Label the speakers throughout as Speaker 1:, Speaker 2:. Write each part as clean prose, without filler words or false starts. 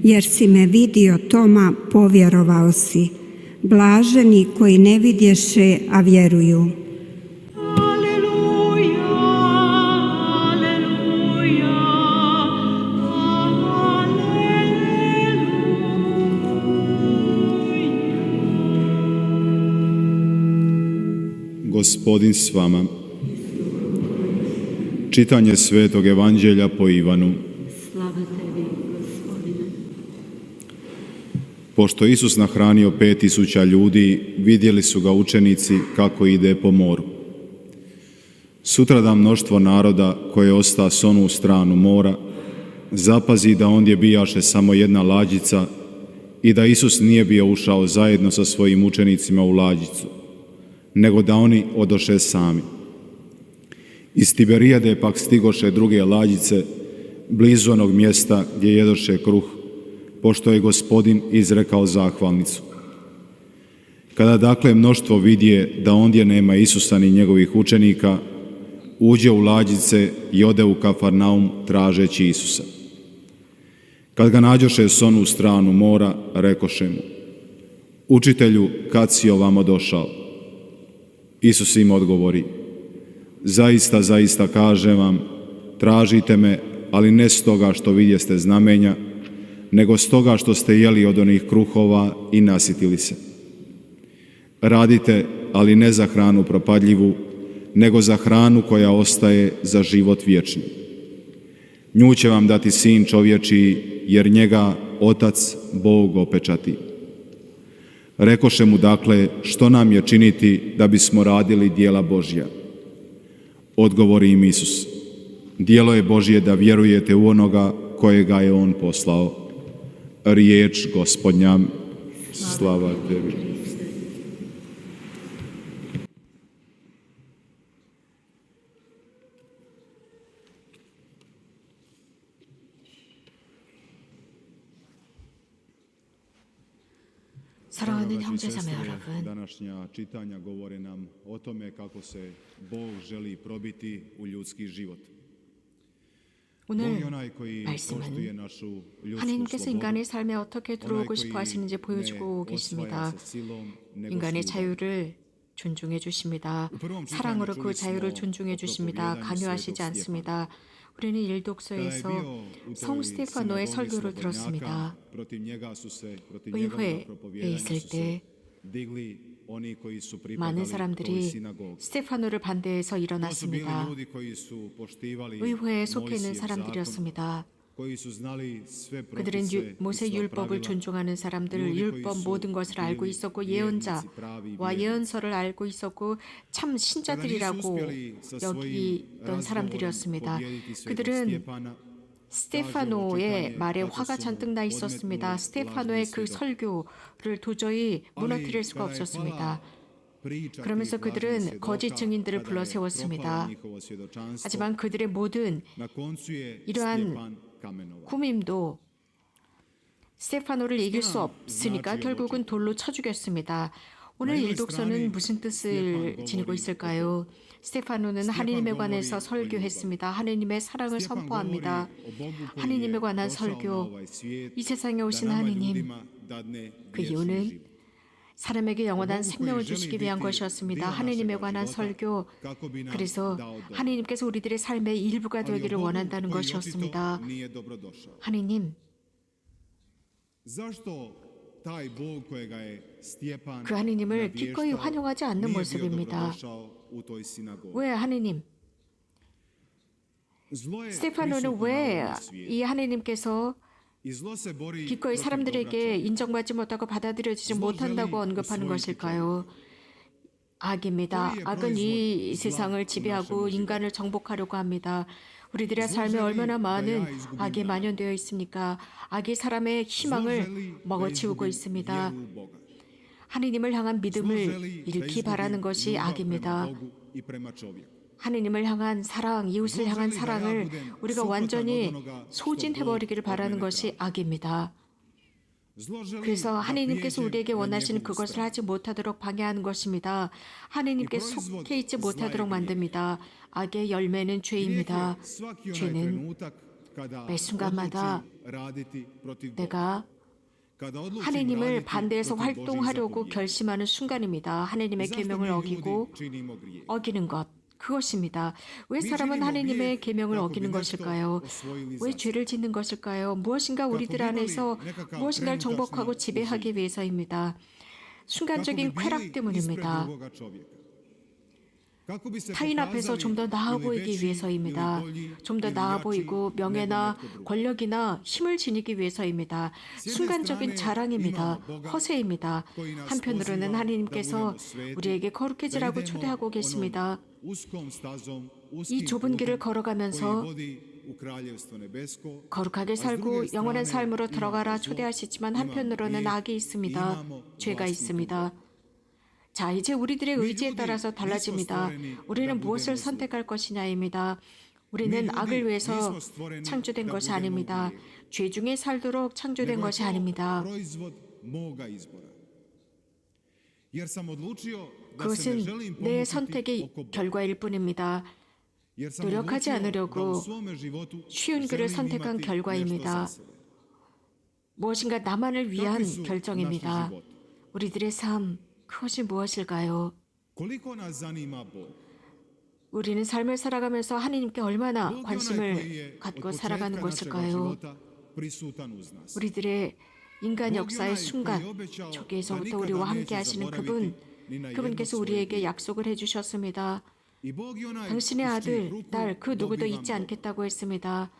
Speaker 1: Jer si me vidio, Toma, povjerovao si. Blaženi koji ne vidješe, a vjeruju.
Speaker 2: Aleluja, aleluja, aleluja.
Speaker 3: Gospodin s vama. Čitanje Svetog Evanđelja po Ivanu. Pošto Isus nahranio 5.000 ljudi, vidjeli su ga učenici kako ide po moru. Sutradan mnoštvo naroda koje osta s onu stranu mora zapazi da ondje bijaše samo jedna lađica i da Isus nije bio ušao zajedno sa svojim učenicima u lađicu, nego da oni odoše sami. Iz Tiberijade pak stigoše druge lađice blizu onog mjesta gdje jedoše kruh, pošto je Gospodin izrekao zahvalnicu. Kada dakle mnoštvo vidje da ondje nema Isusa ni njegovih učenika, uđe u lađice i ode u Kafarnaum tražeći Isusa. Kad ga nađoše s onu stranu mora, rekoše mu: Učitelju, kad si ovamo došao? Isus im odgovori: Zaista, zaista kažem vam, tražite me, ali ne stoga što vidjeste znamenja, nego stoga što ste jeli od onih kruhova i nasitili se. Radite, ali ne za hranu propadljivu, nego za hranu koja ostaje za život vječni. Nju će vam dati Sin čovječiji, jer njega Otac Bog opečati. Rekoše mu dakle: Što nam je činiti da bismo radili djela Božja? Odgovori im Isus: Djelo je Božje da vjerujete u onoga kojega je On poslao. Riječ Gospodnja. Slava tebi.
Speaker 4: 사랑하는 형제자매 여러분,
Speaker 3: Današnja čitanja govore nam o tome kako se Bog želi probiti u ljudski život.
Speaker 4: 오늘 말씀은 하나님께서 인간의 삶에 어떻게 들어오고 싶어 하시는지 보여주고 계십니다. 인간의 자유를 존중해 주십니다. 사랑으로 그 자유를 존중해 주십니다. 강요하시지 않습니다. 우리는 일독서에서 성 스테파노의 설교를 들었습니다. 의회에 있을 때 많은 사람들이 스테파노를 반대해서 일어났습니다. 의회에 속해 있는 사람들이었습니다. 그들은 모세 율법을 존중하는 사람들, 율법 모든 것을 알고 있었고 예언자와 예언서를 알고 있었고 참 신자들이라고 여기던 사람들이었습니다. 그들은 스테파노의 말에 화가 잔뜩 나 있었습니다. 스테파노의 그 설교를 도저히 무너뜨릴 수가 없었습니다. 그러면서 그들은 거짓 증인들을 불러 세웠습니다. 하지만 그들의 모든 이러한 꾸밈도 스테파노를 이길 수 없으니까 결국은 돌로 쳐 죽였습니다. 오늘 일독서는 무슨 뜻을 지니고 있을까요? 스테파노는 하느님에 관해서 설교했습니다. 하느님의 사랑을 선포합니다. 하느님에 관한 설교, 이 세상에 오신 하느님, 그 이유는 사람에게 영원한 생명을 주시기 위한 것이었습니다. 하느님에 관한 설교, 그래서 하느님께서 우리들의 삶의 일부가 되기를 원한다는 것이었습니다. 하느님, 그 하느님을 기꺼이 환영하지 않는 모습입니다. 왜 하느님? 스테파노는 왜 이 하느님께서 기꺼이 사람들에게 인정받지 못하고 받아들여지지 못한다고 언급하는 것일까요? 악입니다. 악은 이 세상을 지배하고 인간을 정복하려고 합니다. 우리들의 삶에 얼마나 많은 악이 만연되어 있습니까? 악이 사람의 희망을 먹어치우고 있습니다. 하느님을 향한 믿음을 잃기 바라는 것이 악입니다. 하느님을 향한 사랑, 이웃을 향한 사랑을 우리가 완전히 소진해버리기를 바라는 것이 악입니다. 그래서 하느님께서 우리에게 원하시는 그것을 하지 못하도록 방해하는 것입니다. 하느님께 속해 있지 못하도록 만듭니다. 악의 열매는 죄입니다. 죄는 매 순간마다 내가 하느님을 반대해서 활동하려고 결심하는 순간입니다. 하느님의 계명을 어기고 어기는 것. 그것입니다. 왜 사람은 하느님의 계명을 어기는 것일까요? 왜 죄를 짓는 것일까요? 무엇인가 우리들 안에서 무엇인가를 정복하고 지배하기 위해서입니다. 순간적인 쾌락 때문입니다. 타인 앞에서 좀 더 나아 보이기 위해서입니다. 좀 더 나아 보이고 명예나 권력이나 힘을 지니기 위해서입니다. 순간적인 자랑입니다. 허세입니다. 한편으로는 하나님께서 우리에게 거룩해지라고 초대하고 계십니다. 이 좁은 길을 걸어가면서 거룩하게 살고 영원한 삶으로 들어가라 초대하시지만 한편으로는 악이 있습니다. 죄가 있습니다. 자, 이제 우리들의 의지에 따라서 달라집니다. 우리는 무엇을 선택할 것이냐입니다. 우리는 악을 위해서 창조된 것이 아닙니다. 죄 중에 살도록 창조된 것이 아닙니다. 그것은 내 선택의 결과일 뿐입니다. 노력하지 않으려고 쉬운 길을 선택한 결과입니다. 무엇인가 나만을 위한 결정입니다. 우리들의 삶, 그것이 무엇일까요? 우리는 삶을 살아가면서 하나님께 얼마나 관심을 갖고 살아가는 것일까요? 우리들의 인간 역사의 순간 초기에서부터 우리와 함께 하시는 그분께서 우리에게 약속을 해주셨습니다. 당신의 아들, 딸, 그 누구도 잊지 않겠다고 했습니다.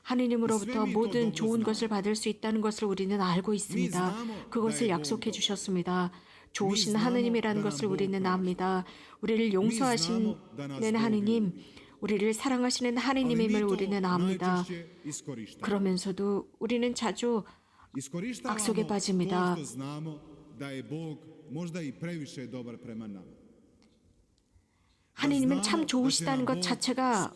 Speaker 4: 하느님으로부터 모든 좋은 것을 받을 수 있다는 것을 우리는 알고 있습니다. 그것을 약속해 주셨습니다. 좋으신 하느님이라는 것을 우리는 압니다. 우리를 용서하시는 하느님, 우리를 사랑하시는 하느님임을 우리는 압니다. 그러면서도 우리는 자주 악속에 빠집니다. 하느님은 참 좋으시다는 것 자체가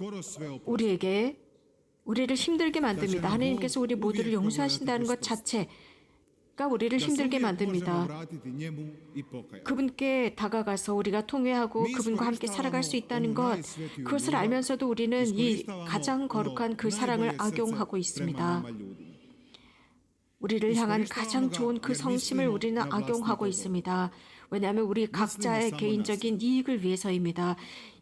Speaker 4: 우리를 힘들게 만듭니다. 하느님께서 우리 모두를 용서하신다는 것 자체가 우리를 힘들게 만듭니다. 그분께 다가가서 우리가 통회하고 그분과 함께 살아갈 수 있다는 것, 그것을 알면서도 우리는 이 가장 거룩한 그 사랑을 악용하고 있습니다. 우리를 향한 가장 좋은 그 성심을 우리는 악용하고 있습니다. 왜냐하면 우리 각자의 개인적인 이익을 위해서입니다.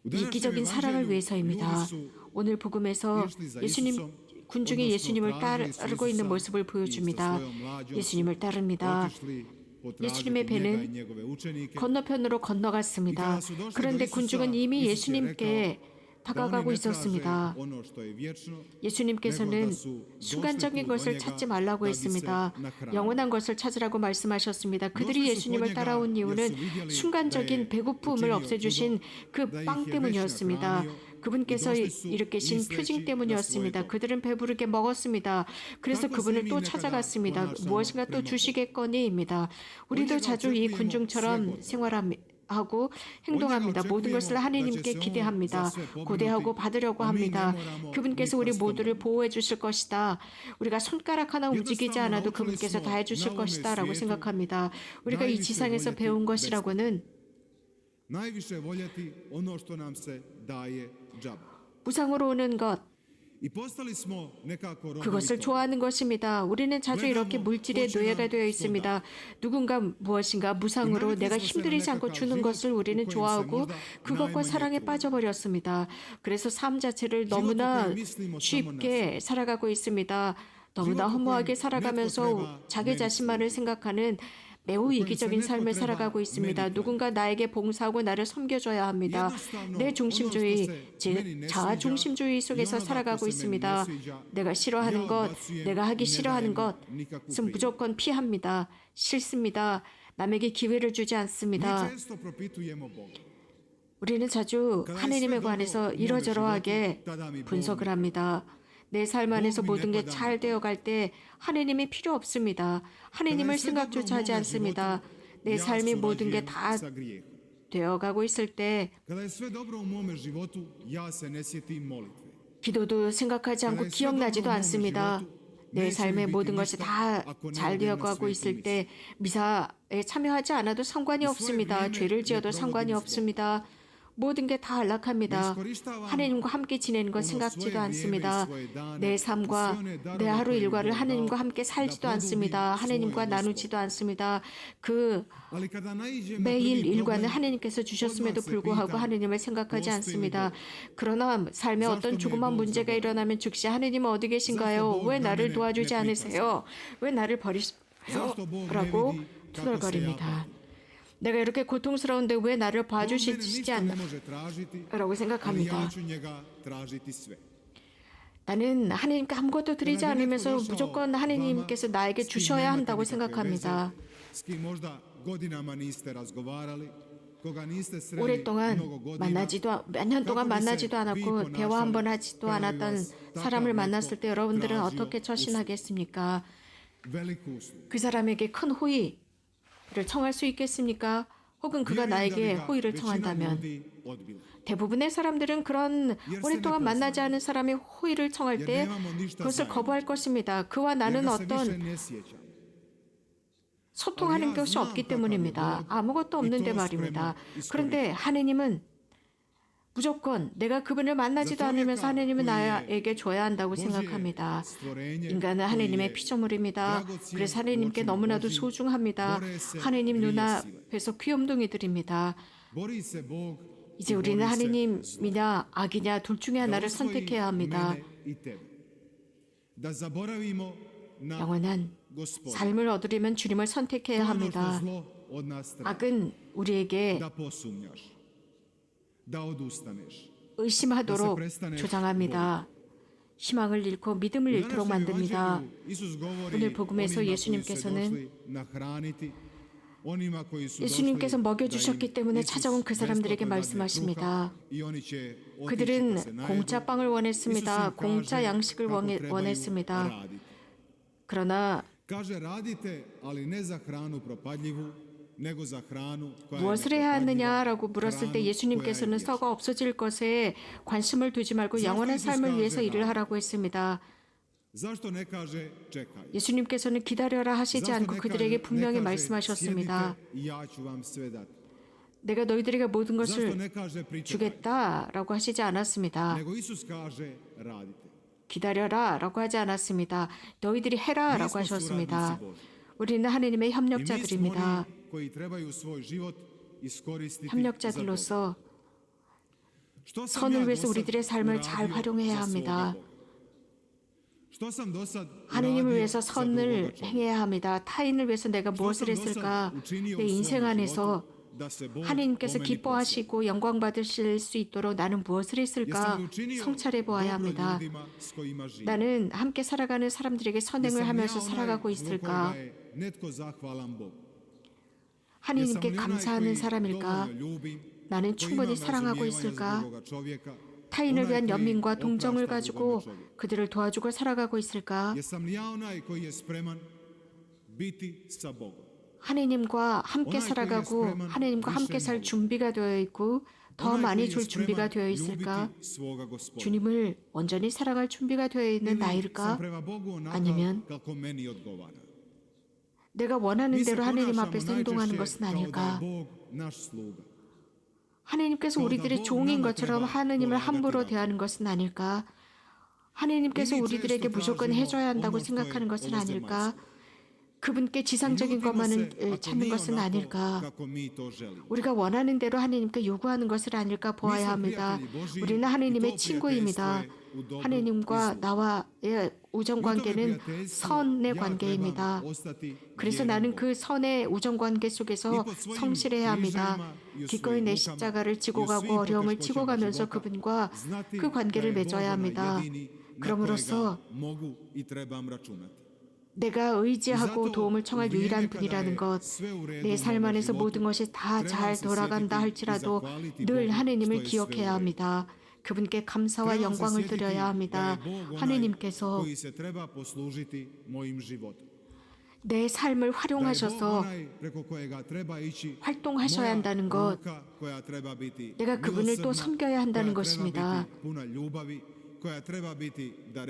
Speaker 4: 이기적인 사랑을 위해서입니다. 오늘 복음에서 예수님 군중이 예수님을 따르고 있는 모습을 보여줍니다. 예수님을 따릅니다. 예수님의 배는 건너편으로 건너갔습니다. 그런데 군중은 이미 예수님께 다가가고 있었습니다. 예수님께서는 순간적인 것을 찾지 말라고 했습니다. 영원한 것을 찾으라고 말씀하셨습니다. 그들이 예수님을 따라온 이유는 순간적인 배고픔을 없애주신 그 빵 때문이었습니다. 그분께서 일으키신 표징 때문이었습니다. 그들은 배부르게 먹었습니다. 그래서 그분을 또 찾아갔습니다. 무엇인가 또 주시겠거니입니다. 우리도 자주 이 군중처럼 하고 행동합니다. 모든 것을 하나님께 기대합니다. 고대하고 받으려고 합니다. 그분께서 우리 모두를 보호해 주실 것이다. 우리가 손가락 하나 움직이지 않아도 그분께서 다 해주실 것이다 라고 생각합니다. 우리가 이 지상에서 배운 것이라고는 무상으로 오는 것, 그것을 좋아하는 것입니다. 우리는 자주 이렇게 물질의 노예가 되어 있습니다. 누군가 무엇인가 무상으로 내가 힘들이지 않고 주는 것을 우리는 좋아하고 그것과 사랑에 빠져버렸습니다. 그래서 삶 자체를 너무나 쉽게 살아가고 있습니다. 너무나 허무하게 살아가면서 자기 자신만을 생각하는 매우 이기적인 삶을 살아가고 있습니다. 누군가 나에게 봉사하고 나를 섬겨줘야 합니다. 내 중심주의, 즉 자아 중심주의 속에서 살아가고 있습니다. 내가 싫어하는 것, 내가 하기 싫어하는 것은 무조건 피합니다. 싫습니다. 남에게 기회를 주지 않습니다. 우리는 자주 하느님에 관해서 이러저러하게 분석을 합니다. 내 삶 안에서 모든 게 잘 되어갈 때 하느님이 필요 없습니다. 하느님을 생각조차 하지 않습니다. 내 삶의 모든 게 다 되어가고 있을 때
Speaker 2: Kada je sve dobro u mome životu, ja se ne sjetim molitve.
Speaker 4: 기도도 생각하지 않고 기억나지도 않습니다. 내 삶의 모든 것이 다 잘 되어가고 있을 때 미사에 참여하지 않아도 상관이 없습니다. 죄를 지어도 상관이 없습니다. 모든 게 다 안락합니다. 하나님과 함께 지내는 것 생각지도 않습니다. 내 삶과 내 하루 일과를 하나님과 함께 살지도 않습니다. 하나님과 나누지도 않습니다. 그
Speaker 2: Ali kada naiđem na
Speaker 4: 매일
Speaker 2: prvi
Speaker 4: 일과는
Speaker 2: problem,
Speaker 4: 하나님께서 주셨음에도
Speaker 2: odmah se
Speaker 4: 불구하고
Speaker 2: pitam,
Speaker 4: 하나님을 생각하지
Speaker 2: postoji li
Speaker 4: 않습니다.
Speaker 2: Bog?
Speaker 4: 그러나 삶에 어떤 조그만 문제가 일어나면 즉시 하나님은 어디 계신가요? 왜 나를 도와주지 않으세요? 왜 나를 버리세요? 라고 투덜거립니다. 내가 이렇게 고통스러운데 왜 나를
Speaker 2: On mene
Speaker 4: 봐주시지
Speaker 2: ništa
Speaker 4: 않나?
Speaker 2: ne može tražiti,
Speaker 4: 라고
Speaker 2: ali
Speaker 4: 생각합니다.
Speaker 2: ja ću njega tražiti sve.
Speaker 4: 나는 하나님께 아무것도 드리지 않으면서 무조건 하나님께서 나에게 주셔야 한다고 생각합니다.
Speaker 2: S kim možda godinama niste razgovarali, koga niste sreli
Speaker 4: 오랫동안
Speaker 2: mnogo godina,
Speaker 4: 몇 년 동안
Speaker 2: kako bi se
Speaker 4: 만나지도
Speaker 2: vi
Speaker 4: 않았고 대화 한 번 하지도
Speaker 2: ponašali
Speaker 4: 않았던
Speaker 2: kada bi vas
Speaker 4: 사람을
Speaker 2: takav
Speaker 4: 만났을 때
Speaker 2: netko
Speaker 4: 여러분들은
Speaker 2: tražio
Speaker 4: 어떻게
Speaker 2: uslugu.
Speaker 4: 처신하겠습니까?
Speaker 2: Veliku uslugu.
Speaker 4: 그 사람에게 큰 호의를 청할 수 있겠습니까? 혹은 그가
Speaker 2: Vjerujem da
Speaker 4: 나에게
Speaker 2: bi ga
Speaker 4: 호의를
Speaker 2: većina
Speaker 4: 청한다면
Speaker 2: ljudi odbila.
Speaker 4: 대부분의 사람들은 그런 오랫동안 만나지 않은 사람의 호의를 청할 때 그것을 거부할 것입니다. 그와 나는
Speaker 2: Jer ga se više
Speaker 4: 어떤
Speaker 2: ne sjećam.
Speaker 4: 소통하는 것이 없기 때문입니다. 아무것도 없는데 말입니다. 그런데 하느님은 무조건 내가 그분을 만나지도 않으면서 하느님은 나에게 줘야 한다고 생각합니다. 인간은 하느님의 피조물입니다. 그래서 하느님께 너무나도 소중합니다. 하느님 눈앞에서 귀염둥이들입니다.
Speaker 2: Bori se Bog
Speaker 4: 이제
Speaker 2: i
Speaker 4: 우리는
Speaker 2: bori se
Speaker 4: 하느님이냐 악이냐 둘 중에
Speaker 2: da
Speaker 4: 하나를
Speaker 2: osvoji
Speaker 4: 선택해야 합니다.
Speaker 2: mene i tebe. Da zaboravimo na
Speaker 4: 영원한
Speaker 2: Gospoda.
Speaker 4: 삶을 얻으려면 주님을
Speaker 2: To
Speaker 4: 선택해야
Speaker 2: je ono što
Speaker 4: 합니다.
Speaker 2: zlo od nas traži.
Speaker 4: 악은 우리에게
Speaker 2: Da posumnjaš, da odustaneš.
Speaker 4: 의심하도록 조장합니다. 희망을 잃고 믿음을
Speaker 2: U
Speaker 4: 잃도록
Speaker 2: današnjem
Speaker 4: 만듭니다.
Speaker 2: evanđelju Isus govori
Speaker 4: 오늘 복음에서
Speaker 2: onima koji su
Speaker 4: 예수님께서는
Speaker 2: došli nahraniti, onima koji su
Speaker 4: 예수님께서
Speaker 2: došli
Speaker 4: 먹여주셨기
Speaker 2: da im
Speaker 4: 때문에
Speaker 2: Isus
Speaker 4: 찾아온 그 사람들에게
Speaker 2: besplatno dadne
Speaker 4: 말씀하십니다.
Speaker 2: kruha i oni će otići
Speaker 4: 그들은
Speaker 2: pa se najedu.
Speaker 4: 공짜 빵을 원했습니다.
Speaker 2: Isus im
Speaker 4: 공짜
Speaker 2: kaže
Speaker 4: 양식을
Speaker 2: kako trebaju
Speaker 4: 원했습니다.
Speaker 2: raditi.
Speaker 4: 그러나
Speaker 2: Kaže radite, ali ne za hranu propadljivu, nego za hranu koja je
Speaker 4: 무엇을 해야
Speaker 2: nepropadljiva,
Speaker 4: 하느냐라고 물었을 때
Speaker 2: hranu
Speaker 4: 예수님께서는
Speaker 2: koja je
Speaker 4: 썩어 없어질 것에 관심을 두지 말고 영원한 삶을 위해서 일을 하라고 했습니다.
Speaker 2: Zašto ne kaže čekaj?
Speaker 4: 예수님께서는 기다려라 하시지
Speaker 2: Zašto
Speaker 4: 않고
Speaker 2: ne
Speaker 4: 그들에게
Speaker 2: kaže,
Speaker 4: 분명히
Speaker 2: ne kaže
Speaker 4: 말씀하셨습니다.
Speaker 2: sjedite i ja ću vam sve dati.
Speaker 4: 내가 너희들에게 모든
Speaker 2: Zašto
Speaker 4: 것을
Speaker 2: ne kaže pričekaj?
Speaker 4: 주겠다라고 하시지 않았습니다.
Speaker 2: Nego Isus kaže radite.
Speaker 4: 기다려라라고 하지 않았습니다. 너희들이 해라라고 하셨습니다. 우리는 하느님의
Speaker 2: I mi smo
Speaker 4: 협력자들입니다.
Speaker 2: oni koji trebaju svoj život iskoristiti za Boga.
Speaker 4: 협력자들로서
Speaker 2: Što sam
Speaker 4: 선을
Speaker 2: ja
Speaker 4: 위해서
Speaker 2: dosad
Speaker 4: 우리들의 삶을 잘
Speaker 2: uradio
Speaker 4: 활용해야
Speaker 2: za svoga
Speaker 4: 합니다.
Speaker 2: Boga? Što sam dosad
Speaker 4: 하느님을
Speaker 2: uradio
Speaker 4: 위해서
Speaker 2: za
Speaker 4: 선을
Speaker 2: drugoga čovjeka?
Speaker 4: 행해야 합니다. 타인을 위해서 내가
Speaker 2: Što
Speaker 4: 무엇을
Speaker 2: sam dosad
Speaker 4: 했을까?
Speaker 2: učinio
Speaker 4: 내
Speaker 2: u
Speaker 4: 인생
Speaker 2: svom
Speaker 4: 안에서
Speaker 2: životu da se Bog
Speaker 4: 하느님께서
Speaker 2: po meni
Speaker 4: 기뻐하시고 영광 받으실 수 있도록 나는 무엇을
Speaker 2: proslavlja?
Speaker 4: 했을까?
Speaker 2: Jesam li učinio
Speaker 4: 성찰해 보아야
Speaker 2: dobro
Speaker 4: 합니다.
Speaker 2: ljudima s kojima živim?
Speaker 4: 나는 함께 살아가는 사람들에게 선행을
Speaker 2: Jesam li ja
Speaker 4: 하면서
Speaker 2: onaj
Speaker 4: 살아가고
Speaker 2: zbog
Speaker 4: 있을까?
Speaker 2: kojega je netko zahvalan Bogu?
Speaker 4: 하느님께
Speaker 2: Jesam li onaj
Speaker 4: 감사하는
Speaker 2: koji
Speaker 4: 사람일까?
Speaker 2: dovoljno ljubim,
Speaker 4: 나는
Speaker 2: koji
Speaker 4: 충분히
Speaker 2: imam
Speaker 4: 사랑하고
Speaker 2: razumijevanja za
Speaker 4: 있을까?
Speaker 2: drugoga čovjeka,
Speaker 4: 타인을
Speaker 2: onaj
Speaker 4: 위한
Speaker 2: koji
Speaker 4: 연민과 동정을
Speaker 2: oprašta
Speaker 4: 가지고
Speaker 2: drugoga čovjeka?
Speaker 4: 그들을 도와주고 살아가고 있을까?
Speaker 2: Jesam li ja onaj koji je spreman biti sa Bogom?
Speaker 4: 하느님과 함께
Speaker 2: onaj koji je
Speaker 4: 살아가고
Speaker 2: spreman
Speaker 4: 하느님과 함께
Speaker 2: više
Speaker 4: 살
Speaker 2: moliti?
Speaker 4: 준비가 되어 있고 더
Speaker 2: Onaj
Speaker 4: 많이
Speaker 2: koji je
Speaker 4: 줄 준비가
Speaker 2: spreman
Speaker 4: 되어 있을까?
Speaker 2: ljubiti svoga Gospoda?
Speaker 4: 주님을 온전히 살아갈 준비가 되어 있는
Speaker 2: Ili sam
Speaker 4: 나일까?
Speaker 2: prema Bogu onakav
Speaker 4: 아니면
Speaker 2: kako meni odgovara?
Speaker 4: 내가 원하는
Speaker 2: Mi se
Speaker 4: 대로 하느님
Speaker 2: ponašamo
Speaker 4: 앞에서 행동하는
Speaker 2: najčešće
Speaker 4: 것은
Speaker 2: kao da je
Speaker 4: 아닐까?
Speaker 2: Bog naš sluga.
Speaker 4: 하느님께서 우리들의 종인 것처럼 하느님을 함부로 대하는 것은 아닐까? 하느님께서 우리들에게 무조건 해줘야 한다고 생각하는 것은 아닐까? 그분께 지상적인 것만을 찾는 것은 아닐까? 우리가 원하는 대로 하느님께 요구하는 것을 아닐까 보아야 합니다. 우리는 하느님의 친구입니다. 하느님과 나와의 우정 관계는 선의 관계입니다. 그래서 나는 그 선의 우정 관계 속에서 성실해야 합니다. 기꺼이 내 십자가를 지고 가고 어려움을 지고 가면서 그분과 그 관계를 맺어야 합니다. 그럼으로써 내가 의지하고 도움을 청할 유일한 분이라는 것, 내 삶 안에서 모든 것이 다 잘 돌아간다 할지라도 늘 하느님을 기억해야 합니다. 그분께 감사와 영광을 드려야 합니다. 하느님께서 내 삶을 활용하셔서 활동하셔야 한다는 것, 내가 그분을 또 섬겨야 한다는 것입니다.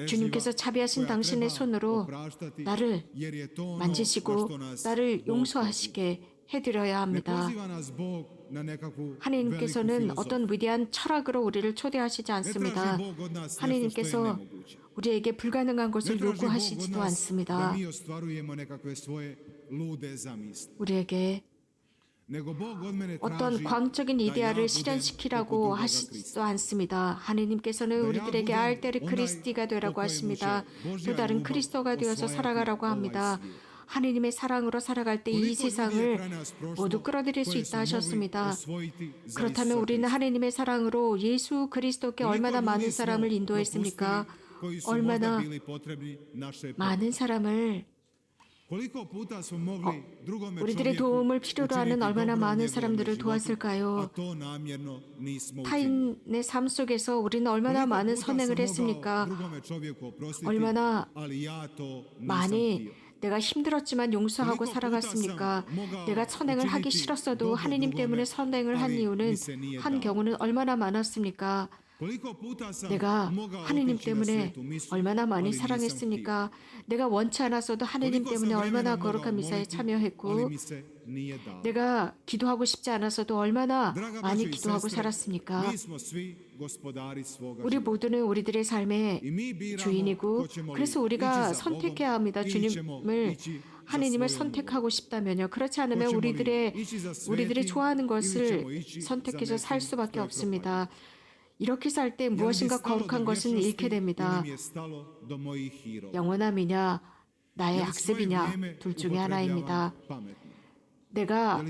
Speaker 4: 주님께서 자비하신 당신의 손으로 나를 만지시고 나를 용서하시게 해드려야 합니다. 하나님께서는 어떤 위대한 철학으로 우리를 초대하시지 않습니다. 하나님께서 우리에게 불가능한 것을 요구하시지도 않습니다. 우리에게 어떤 광적인 이데아를 실현시키라고 하시지도 않습니다. 하나님께서는 우리들에게 알테르 크리스티가 되라고 하십니다. 또 다른 그리스도가 되어서 살아가라고 합니다. 하나님의 사랑으로 살아갈 때 이 세상을 모두 끌어들일 수 있다 하셨습니다. 그렇다면 우리는 하나님의 사랑으로 예수 그리스도께 얼마나 많은 사람을 인도했습니까? 얼마나 많은 사람을 우리들의 도움을 필요로 하는 얼마나 많은 사람들을 도왔을까요? 타인의 삶 속에서 우리는 얼마나 많은 선행을 했습니까? 얼마나 많이 내가 힘들었지만 용서하고 살아갔습니까? 내가 선행을 하기 싫었어도 하느님 때문에 선행을 한 이유는 한 경우는 얼마나 많았습니까? 내가 하느님 때문에 얼마나 많이 사랑했습니까? 내가 원치 않았어도 하느님 때문에 얼마나 거룩한 미사에 참여했고 내가 기도하고 싶지 않았어도 얼마나 많이 기도하고 살았습니까? 우리 모두는 우리들의 삶의 주인이고 그래서 우리가 선택해야 합니다. 주님을 하느님을 선택하고 싶다면요. 그렇지 않으면 우리들이 좋아하는 것을 선택해서 살 수밖에 없습니다. 이렇게 살 때 무엇인가 거룩한 것은 잃게 됩니다. 영원함이냐 나의 악습이냐 둘 중에 하나입니다. 내가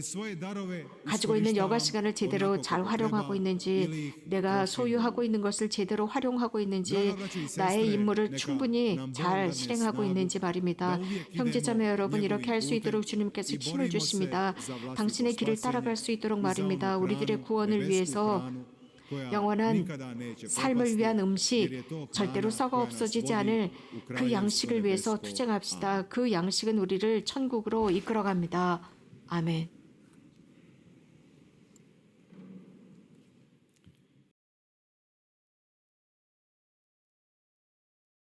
Speaker 4: 가지고 있는 여가 시간을 제대로 잘 활용하고 있는지, 내가 소유하고 있는 것을 제대로 활용하고 있는지, 나의 임무를 충분히 잘 실행하고 있는지 말입니다. 형제자매 여러분, 이렇게 할 수 있도록 주님께서 힘을 주십니다. 당신의 길을 따라갈 수 있도록 말입니다. 우리들의 구원을 위해서 영원한 삶을 위한 음식, 절대로 썩어 없어지지 않을 그 양식을 위해서 투쟁합시다. 그 양식은 우리를 천국으로 이끌어갑니다. 아멘.